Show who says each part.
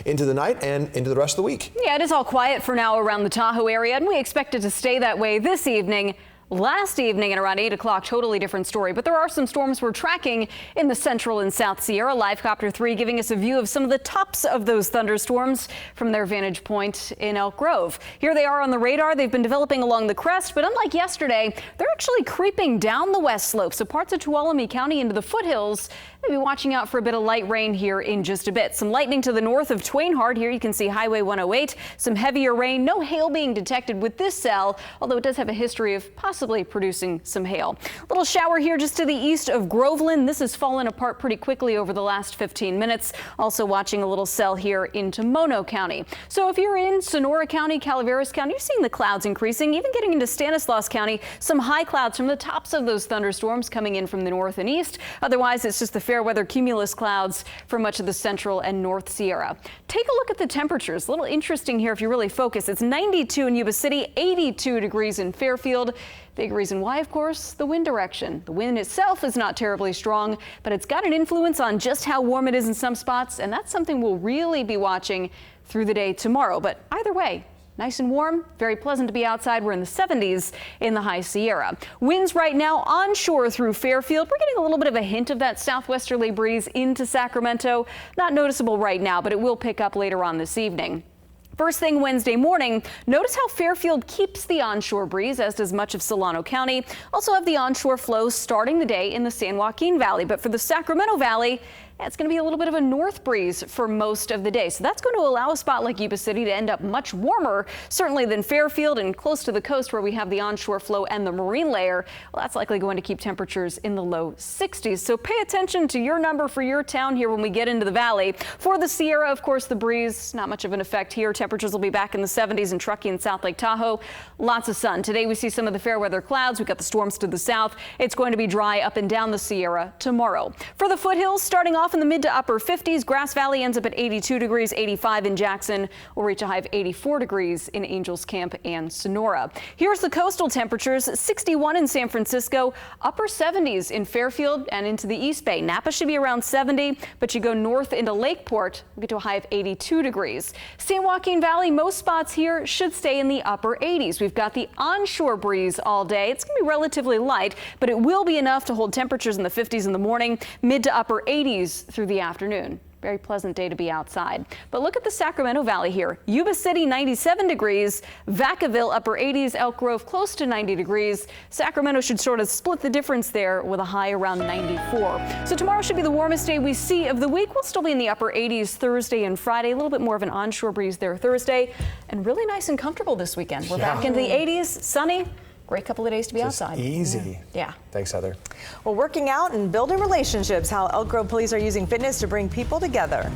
Speaker 1: into the night and into the rest of the week.
Speaker 2: Yeah, it is all quiet for now around the Tahoe area, and we expect it to stay that way this evening. Last evening at around 8 o'clock, totally different story, but there are some storms we're tracking in the central and south Sierra. Live Copter 3 giving us a view of some of the tops of those thunderstorms from their vantage point in Elk Grove. Here they are on the radar. They've been developing along the crest, but unlike yesterday, they're actually creeping down the west slope. So parts of Tuolumne County into the foothills, maybe watching out for a bit of light rain here in just a bit. Some lightning to the north of Twainhard. Here you can see Highway 108. Some heavier rain. No hail being detected with this cell, although it does have a history of possibly producing some hail. A little shower here just to the east of Groveland. This has fallen apart pretty quickly over the last 15 minutes. Also watching a little cell here into Mono County. So if you're in Sonora County, Calaveras County, you're seeing the clouds increasing, even getting into Stanislaus County. Some high clouds from the tops of those thunderstorms coming in from the north and east. Otherwise, it's just the fair weather cumulus clouds for much of the central and north Sierra. Take a look at the temperatures. A little interesting here if you really focus. It's 92 in Yuba City, 82 degrees in Fairfield. Big reason why, of course, the wind direction. The wind itself is not terribly strong, but it's got an influence on just how warm it is in some spots, and that's something we'll really be watching through the day tomorrow. But either way, nice and warm, very pleasant to be outside. We're in the 70s in the high Sierra. Winds right now onshore through Fairfield. We're getting a little bit of a hint of that southwesterly breeze into Sacramento. Not noticeable right now, but it will pick up later on this evening. First thing Wednesday morning, notice how Fairfield keeps the onshore breeze, as does much of Solano County. Also have the onshore flows starting the day in the San Joaquin Valley. But for the Sacramento Valley, it's going to be a little bit of a north breeze for most of the day. So that's going to allow a spot like Yuba City to end up much warmer, certainly than Fairfield and close to the coast where we have the onshore flow and the marine layer. Well, that's likely going to keep temperatures in the low 60s. So pay attention to your number for your town here when we get into the valley. For the Sierra, of course, the breeze, not much of an effect here. Temperatures will be back in the 70s in Truckee and South Lake Tahoe. Lots of sun. Today we see some of the fair weather clouds. We've got the storms to the south. It's going to be dry up and down the Sierra tomorrow. For the foothills, starting off in the mid to upper 50s. Grass Valley ends up at 82 degrees, 85 in Jackson. We'll reach a high of 84 degrees in Angels Camp and Sonora. Here's the coastal temperatures: 61 in San Francisco, upper 70s in Fairfield and into the East Bay. Napa should be around 70, but you go north into Lakeport, we'll get to a high of 82 degrees. San Joaquin Valley, most spots here should stay in the upper 80s. We've got the onshore breeze all day. It's going to be relatively light, but it will be enough to hold temperatures in the 50s in the morning, mid to upper 80s through the afternoon. Very pleasant day to be outside. But look at the Sacramento Valley here. Yuba City, 97 degrees. Vacaville, upper 80s. Elk Grove, close to 90 degrees. Sacramento should sort of split the difference there with a high around 94. So tomorrow should be the warmest day we see of the week. We'll still be in the upper 80s Thursday and Friday. A little bit more of an onshore breeze there Thursday. And really nice and comfortable this weekend. We're back into the 80s, sunny. Great couple of days to be outside.
Speaker 1: Easy.
Speaker 2: Yeah.
Speaker 1: Thanks, Heather.
Speaker 3: Well, working out and building relationships, how Elk Grove police are using fitness to bring people together.